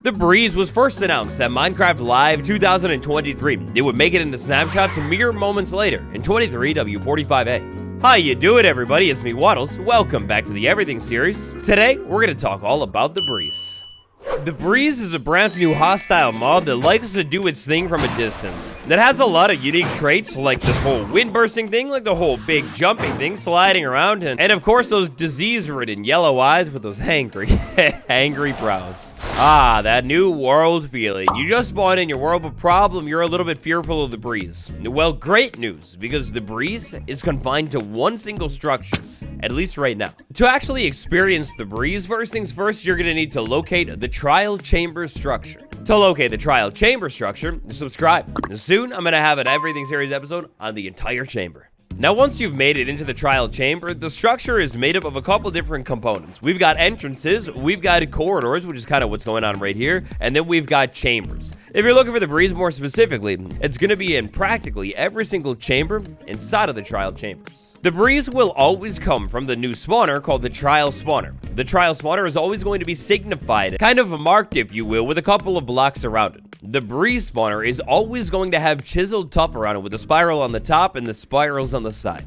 The Breeze was first announced at Minecraft Live 2023. It would make it into snapshots mere moments later in 23W45A. How you doing, everybody? It's me, Waddles. Welcome back to the Everything series. Today, we're going to talk all about the Breeze. The Breeze is a brand new hostile mob that likes to do its thing from a distance. That has a lot of unique traits, like this whole wind bursting thing, like the whole big jumping thing, sliding around, and of course those disease-ridden yellow eyes with those angry brows. Ah, that new world feeling. You just spawned in your world, but problem, you're a little bit fearful of the Breeze. Well, great news, because the Breeze is confined to one single structure, at least right now. To actually experience the Breeze, first things first, you're gonna need to locate the trial chamber structure. To locate the trial chamber structure, subscribe. Soon, I'm gonna have an Everything series episode on the entire chamber. Now, once you've made it into the trial chamber, the structure is made up of a couple different components. We've got entrances, we've got corridors, which is kind of what's going on right here, and then we've got chambers. If you're looking for the Breeze more specifically, it's going to be in practically every single chamber inside of the trial chambers. The Breeze will always come from the new spawner called the trial spawner. The trial spawner is always going to be signified, kind of marked if you will, with a couple of blocks around it. The Breeze spawner is always going to have chiseled tuff around it with a spiral on the top and the spirals on the side.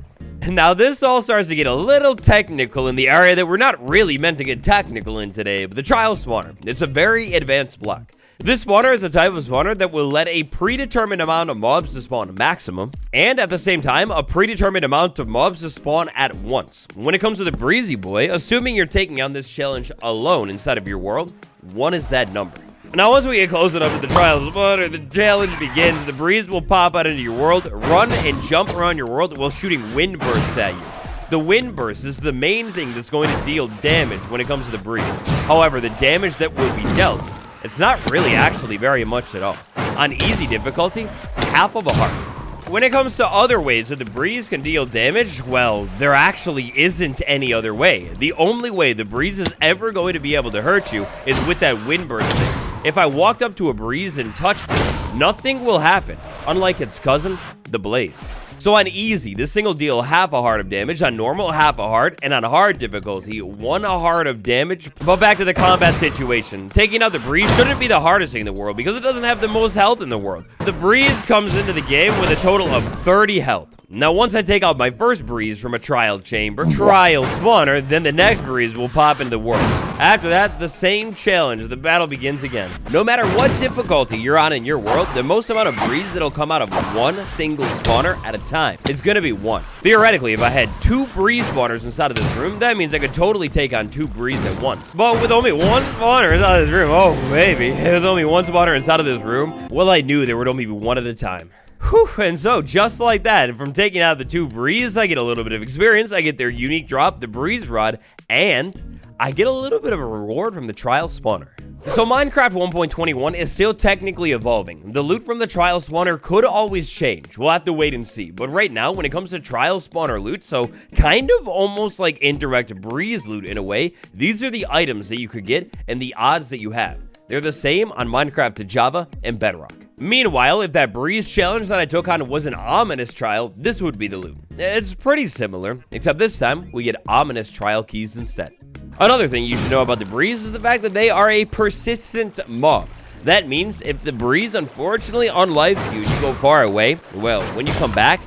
Now this all starts to get a little technical in the area that we're not really meant to get technical in today, but the trial spawner. It's a very advanced block. This spawner is a type of spawner that will let a predetermined amount of mobs to spawn maximum, and at the same time, a predetermined amount of mobs to spawn at once. When it comes to the Breezy boy, assuming you're taking on this challenge alone inside of your world, 1 is that number. Now, once we get close enough to the trial spawner, the challenge begins. The Breeze will pop out into your world, run and jump around your world while shooting wind bursts at you. The wind burst is the main thing that's going to deal damage when it comes to the Breeze. However, the damage that will be dealt, it's not really actually very much at all. On easy difficulty, half of a heart. When it comes to other ways that the Breeze can deal damage, well, there actually isn't any other way. The only way the Breeze is ever going to be able to hurt you is with that wind burst thing. If I walked up to a Breeze and touched it, nothing will happen, unlike its cousin, the Blaze. So on easy, this thing will deal half a heart of damage, on normal, half a heart, and on hard difficulty, 1 heart of damage. But back to the combat situation. Taking out the Breeze shouldn't be the hardest thing in the world because it doesn't have the most health in the world. The Breeze comes into the game with a total of 30 health. Now, once I take out my first Breeze from a trial chamber, trial spawner, then the next Breeze will pop into the world. After that, the same challenge, the battle begins again. No matter what difficulty you're on in your world, the most amount of Breeze that'll come out of one single spawner at a time is gonna be 1. Theoretically, if I had 2 Breeze spawners inside of this room, that means I could totally take on 2 Breeze at once. But with only 1 spawner inside of this room, oh baby, with only 1 spawner inside of this room, well, I knew there would only be 1 at a time. Whew, and so, just like that, from taking out the 2 Breeze, I get a little bit of experience, I get their unique drop, the Breeze Rod, and I get a little bit of a reward from the trial spawner. So Minecraft 1.21 is still technically evolving. The loot from the trial spawner could always change. We'll have to wait and see. But right now, when it comes to trial spawner loot, so kind of almost like indirect Breeze loot in a way, these are the items that you could get and the odds that you have. They're the same on Minecraft to Java and Bedrock. Meanwhile, if that Breeze challenge that I took on was an ominous trial, this would be the loot. It's pretty similar, except this time we get ominous trial keys instead. Another thing you should know about the Breeze is the fact that they are a persistent mob. That means if the Breeze unfortunately unlives you and you go far away, well, when you come back,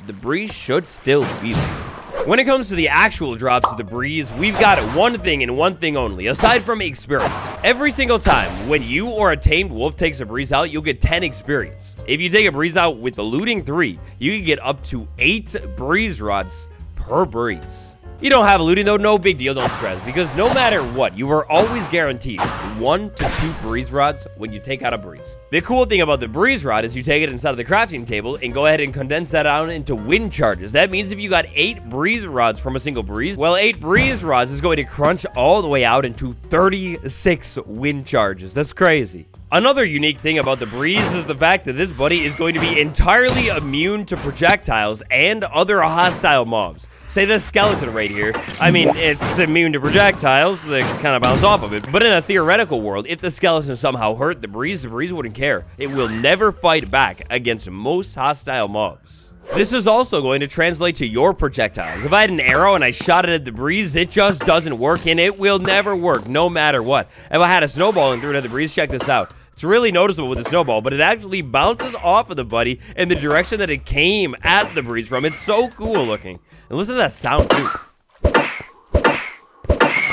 the Breeze should still be there. When it comes to the actual drops of the Breeze, we've got one thing and one thing only, aside from experience. Every single time when you or a tamed wolf takes a Breeze out, you'll get 10 experience. If you take a Breeze out with the looting 3, you can get up to 8 Breeze Rods per Breeze. You don't have looting though, no big deal, don't stress, because no matter what, you are always guaranteed 1 to 2 Breeze Rods when you take out a Breeze. The cool thing about the Breeze Rod is you take it inside of the crafting table and go ahead and condense that out into wind charges. That means if you got 8 Breeze Rods from a single Breeze, well, 8 Breeze Rods is going to crunch all the way out into 36 wind charges. That's crazy. Another unique thing about the Breeze is the fact that this buddy is going to be entirely immune to projectiles and other hostile mobs. Say the skeleton right here. I mean, it's immune to projectiles that kind of bounce off of it. But in a theoretical world, if the skeleton somehow hurt the Breeze wouldn't care. It will never fight back against most hostile mobs. This is also going to translate to your projectiles. If I had an arrow and I shot it at the breeze, it just doesn't work, and it will never work, no matter what. If I had a snowball and threw it at the breeze, check this out. It's really noticeable with the snowball, but it actually bounces off of the buddy in the direction that it came at the breeze from. It's so cool looking. And listen to that sound, too.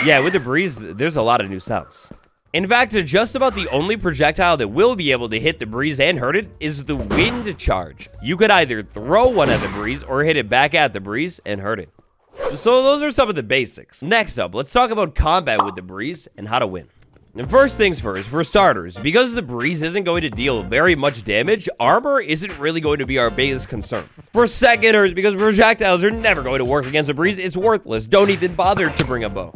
Yeah, with the breeze, there's a lot of new sounds. In fact, just about the only projectile that will be able to hit the breeze and hurt it is the wind charge. You could either throw one at the breeze or hit it back at the breeze and hurt it. So those are some of the basics. Next up, let's talk about combat with the breeze and how to win. And first things first, for starters, because the breeze isn't going to deal very much damage, armor isn't really going to be our biggest concern. For seconders, because projectiles are never going to work against a breeze, it's worthless. Don't even bother to bring a bow.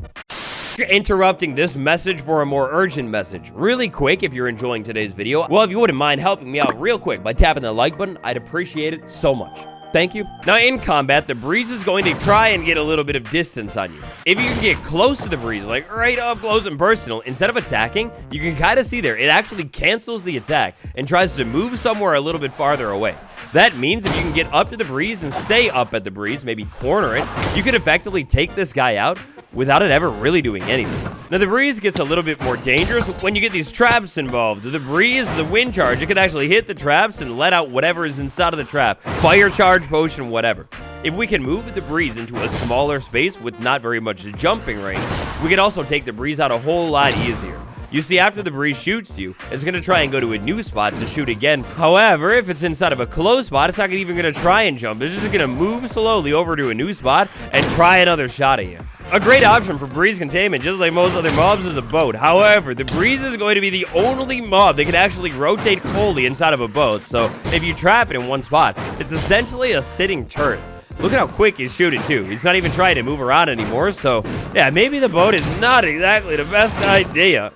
Interrupting this message for a more urgent message. Really quick, if you're enjoying today's video, well, if you wouldn't mind helping me out real quick by tapping the like button, I'd appreciate it so much. Thank you. Now, in combat, the breeze is going to try and get a little bit of distance on you. If you can get close to the breeze, like right up close and personal, instead of attacking, you can kind of see there, it actually cancels the attack and tries to move somewhere a little bit farther away. That means if you can get up to the breeze and stay up at the breeze, maybe corner it, you can effectively take this guy out without it ever really doing anything. Now, the breeze gets a little bit more dangerous when you get these traps involved. The breeze, the wind charge, it can actually hit the traps and let out whatever is inside of the trap. Fire charge, potion, whatever. If we can move the breeze into a smaller space with not very much jumping range, we can also take the breeze out a whole lot easier. You see, after the breeze shoots you, it's going to try and go to a new spot to shoot again. However, if it's inside of a closed spot, it's not even going to try and jump. It's just going to move slowly over to a new spot and try another shot at you. A great option for breeze containment, just like most other mobs, is a boat. However, the breeze is going to be the only mob that can actually rotate fully inside of a boat. So if you trap it in one spot, it's essentially a sitting turret. Look at how quick he's shooting, too. He's not even trying to move around anymore. So, yeah, maybe the boat is not exactly the best idea.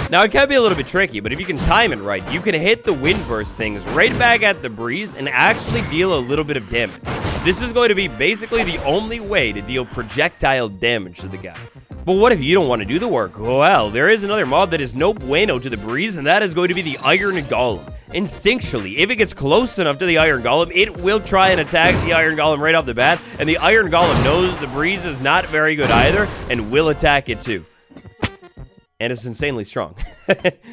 Now, it can be a little bit tricky, but if you can time it right, you can hit the wind burst things right back at the breeze and actually deal a little bit of damage. This is going to be basically the only way to deal projectile damage to the guy. But what if you don't want to do the work? Well, there is another mob that is no bueno to the breeze, and that is going to be the Iron Golem. Instinctually, if it gets close enough to the Iron Golem, it will try and attack the Iron Golem right off the bat, and the Iron Golem knows the breeze is not very good either, and will attack it too. And it's insanely strong.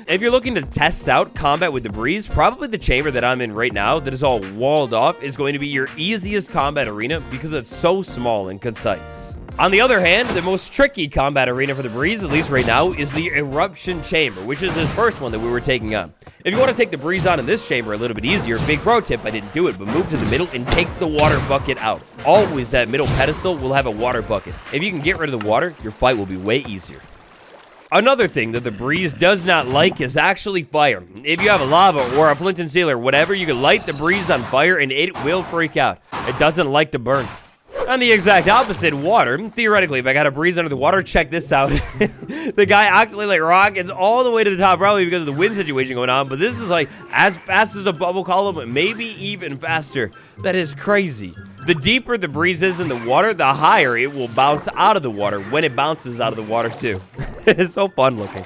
If you're looking to test out combat with the breeze, probably the chamber that I'm in right now that is all walled off is going to be your easiest combat arena because it's so small and concise. On the other hand, the most tricky combat arena for the breeze, at least right now, is the eruption chamber, which is this first one that we were taking on. If you want to take the breeze on in this chamber a little bit easier, big pro tip, I didn't do it, but move to the middle and take the water bucket out. Always that middle pedestal will have a water bucket. If you can get rid of the water, your fight will be way easier. Another thing that the breeze does not like is actually fire. If you have a lava or a flint and steel or whatever, you can light the breeze on fire and it will freak out. It doesn't like to burn. On the exact opposite, water. Theoretically, if I got a breeze under the water, check this out. The guy actually like rockets all the way to the top, probably because of the wind situation going on, but this is like as fast as a bubble column, maybe even faster. That is crazy. The deeper the breeze is in the water, the higher it will bounce out of the water when it bounces out of the water too. It's so fun looking.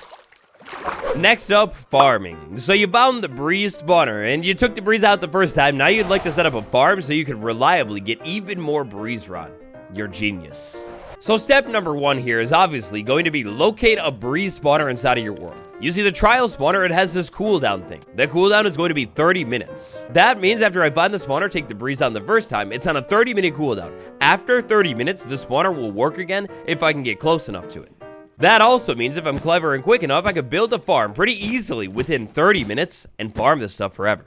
Next up, farming. So you found the breeze spawner and you took the breeze out the first time. Now you'd like to set up a farm so you could reliably get even more breeze rod. You're genius. So step number one here is obviously going to be locate a breeze spawner inside of your world. You see, the trial spawner, it has this cooldown thing. The cooldown is going to be 30 minutes. That means after I find the spawner, take the breeze on the first time, it's on a 30-minute cooldown. After 30 minutes, the spawner will work again if I can get close enough to it. That also means if I'm clever and quick enough, I could build a farm pretty easily within 30 minutes and farm this stuff forever.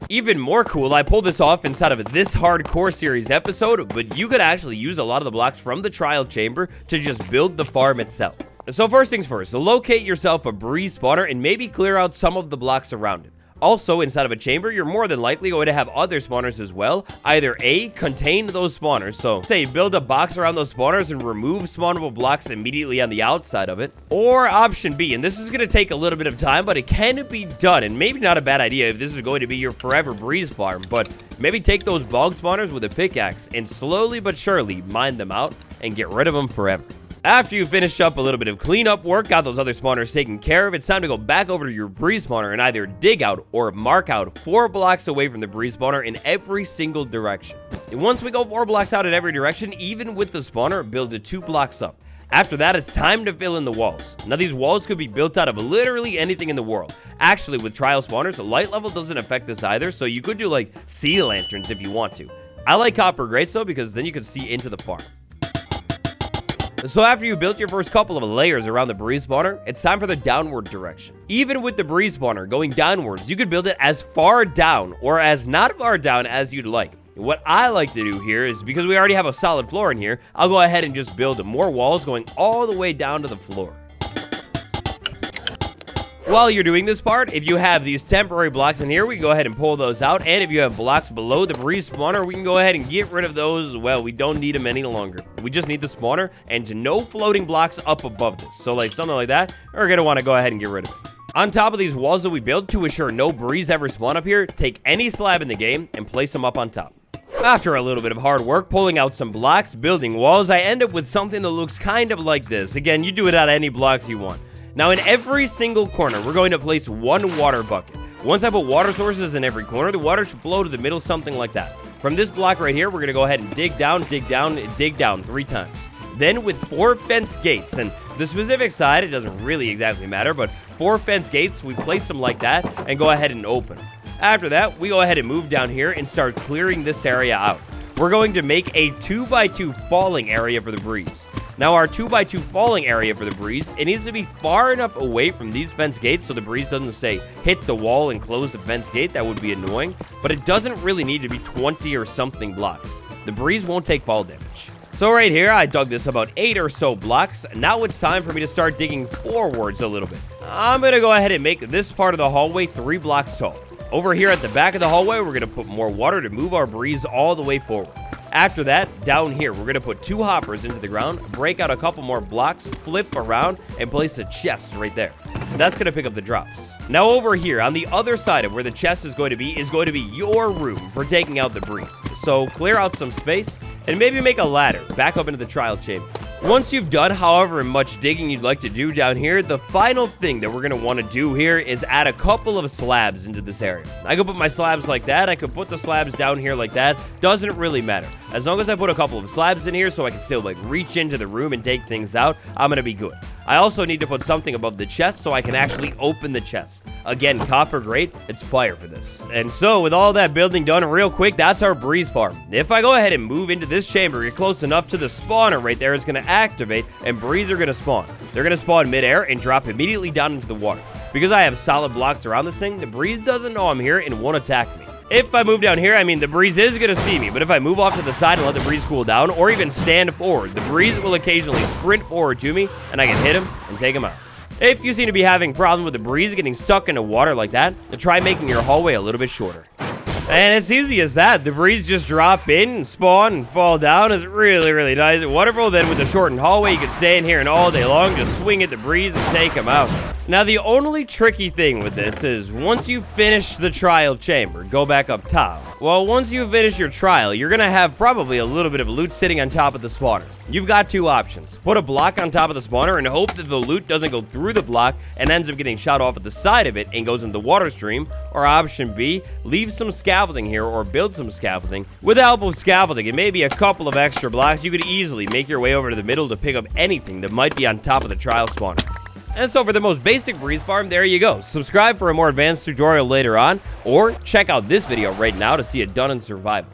Even more cool, I pulled this off inside of this hardcore series episode, but you could actually use a lot of the blocks from the trial chamber to just build the farm itself. So first things first, locate yourself a breeze spawner and maybe clear out some of the blocks around it. Also, inside of a chamber, you're more than likely going to have other spawners as well. Either A, contain those spawners, so say build a box around those spawners and remove spawnable blocks immediately on the outside of it. Or option B, and this is going to take a little bit of time, but it can be done, and maybe not a bad idea if this is going to be your forever breeze farm, but maybe take those bog spawners with a pickaxe and slowly but surely mine them out and get rid of them forever. After you finish up a little bit of cleanup work, got those other spawners taken care of, it's time to go back over to your breeze spawner and either dig out or mark out 4 blocks away from the breeze spawner in every single direction. And once we go 4 blocks out in every direction, even with the spawner, build it 2 blocks up. After that, it's time to fill in the walls. Now, these walls could be built out of literally anything in the world. Actually, with trial spawners, the light level doesn't affect this either, so you could do like sea lanterns if you want to. I like copper grates though, because then you can see into the farm. So after you built your first couple of layers around the breeze spawner, it's time for the downward direction. Even with the breeze spawner going downwards, you could build it as far down or as not far down as you'd like. What I like to do here is, because we already have a solid floor in here, I'll go ahead and just build more walls going all the way down to the floor. While you're doing this part, if you have these temporary blocks in here, we can go ahead and pull those out. And if you have blocks below the breeze spawner, we can go ahead and get rid of those as well. We don't need them any longer. We just need the spawner and no floating blocks up above this. So like something like that, we're going to want to go ahead and get rid of it. On top of these walls that we built, to ensure no breeze ever spawn up here, take any slab in the game and place them up on top. After a little bit of hard work, pulling out some blocks, building walls, I end up with something that looks kind of like this. Again, you do it out of any blocks you want. Now, in every single corner, we're going to place 1 water bucket. Once I put water sources in every corner, the water should flow to the middle, something like that. From this block right here, we're going to go ahead and dig down, and dig down 3 times. Then with 4 fence gates, and the specific side, it doesn't really exactly matter, but 4 fence gates, we place them like that and go ahead and open them. After that, we go ahead and move down here and start clearing this area out. We're going to make a 2x2 falling area for the breeze. Now, our 2x2 falling area for the breeze, it needs to be far enough away from these fence gates so the breeze doesn't, say, hit the wall and close the fence gate. That would be annoying, but it doesn't really need to be 20 or something blocks. The breeze won't take fall damage. So right here, I dug this about 8 or so blocks. Now it's time for me to start digging forwards a little bit. I'm going to go ahead and make this part of the hallway 3 blocks tall. Over here at the back of the hallway, we're going to put more water to move our breeze all the way forward. After that, down here, we're going to put 2 hoppers into the ground, break out a couple more blocks, flip around, and place a chest right there. That's going to pick up the drops. Now over here, on the other side of where the chest is going to be your room for taking out the breeze. So clear out some space, and maybe make a ladder back up into the trial chamber. Once you've done however much digging you'd like to do down here, the final thing that we're going to want to do here is add a couple of slabs into this area. I could put my slabs like that. I could put the slabs down here like that. Doesn't really matter. As long as I put a couple of slabs in here so I can still like reach into the room and take things out, I'm going to be good. I also need to put something above the chest so I can actually open the chest. Again, copper grate, it's fire for this. And so with all that building done real quick, that's our breeze farm. If I go ahead and move into this chamber, you're close enough to the spawner right there, it's going to activate and breeze are going to spawn. They're going to spawn midair and drop immediately down into the water. Because I have solid blocks around this thing, the breeze doesn't know I'm here and won't attack me. If I move down here, I mean, the breeze is going to see me, but if I move off to the side and let the breeze cool down, or even stand forward, the breeze will occasionally sprint forward to me, and I can hit him and take him out. If you seem to be having problems with the breeze getting stuck into water like that, then try making your hallway a little bit shorter. And it's easy as that. The breeze just drop in and spawn and fall down. It's really, really nice and wonderful. Then with the shortened hallway, you can stay in here and all day long, just swing at the breeze and take them out. Now, the only tricky thing with this is once you finish the trial chamber, go back up top. Well, once you finish your trial, you're going to have probably a little bit of loot sitting on top of the spawner. You've got 2 options. Put a block on top of the spawner and hope that the loot doesn't go through the block and ends up getting shot off at the side of it and goes into the water stream. Or option B, leave some scaffolding here or build some scaffolding. With the help of scaffolding and maybe a couple of extra blocks, you could easily make your way over to the middle to pick up anything that might be on top of the trial spawner. And so for the most basic breeze farm, there you go. Subscribe for a more advanced tutorial later on, or check out this video right now to see it done in survival.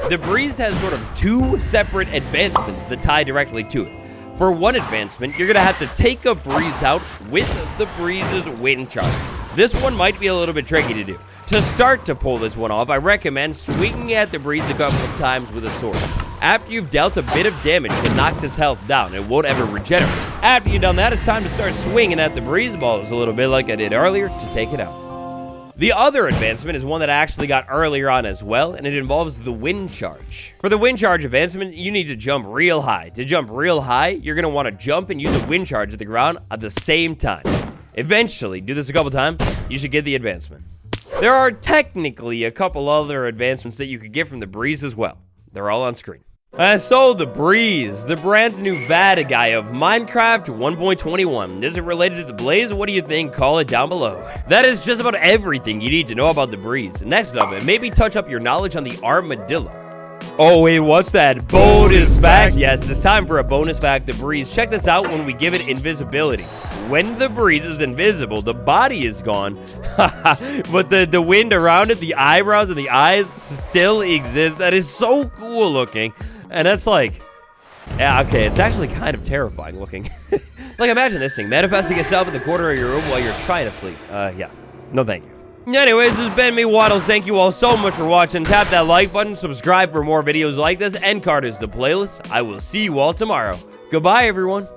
The breeze has sort of 2 separate advancements that tie directly to it. For one advancement, you're going to have to take a breeze out with the breeze's wind charge. This one might be a little bit tricky to do. To start to pull this one off, I recommend swinging at the breeze a couple of times with a sword. After you've dealt a bit of damage to knock his health down, it won't ever regenerate. After you've done that, it's time to start swinging at the breeze balls a little bit like I did earlier to take it out. The other advancement is one that I actually got earlier on as well, and it involves the wind charge. For the wind charge advancement, you need to jump real high. To jump real high, you're going to want to jump and use a wind charge at the ground at the same time. Eventually, do this a couple times, you should get the advancement. There are technically a couple other advancements that you could get from the breeze as well. They're all on screen. So the Breeze, the brand new bad guy of Minecraft 1.21. Is it related to the Blaze? What do you think? Call it down below. That is just about everything you need to know about the Breeze. Next up, maybe touch up your knowledge on the armadillo. Oh wait, what's that? Bonus fact? Yes, it's time for a bonus fact. The Breeze. Check this out when we give it invisibility. When the Breeze is invisible, the body is gone. But the wind around it, the eyebrows and the eyes still exist. That is so cool looking. And that's like, yeah, okay, it's actually kind of terrifying looking. Like, imagine this thing manifesting itself in the corner of your room while you're trying to sleep. Yeah, no thank you. Anyways, this has been me, Waddles. Thank you all so much for watching. Tap that like button, subscribe for more videos like this, and card is the playlist. I will see you all tomorrow. Goodbye, everyone.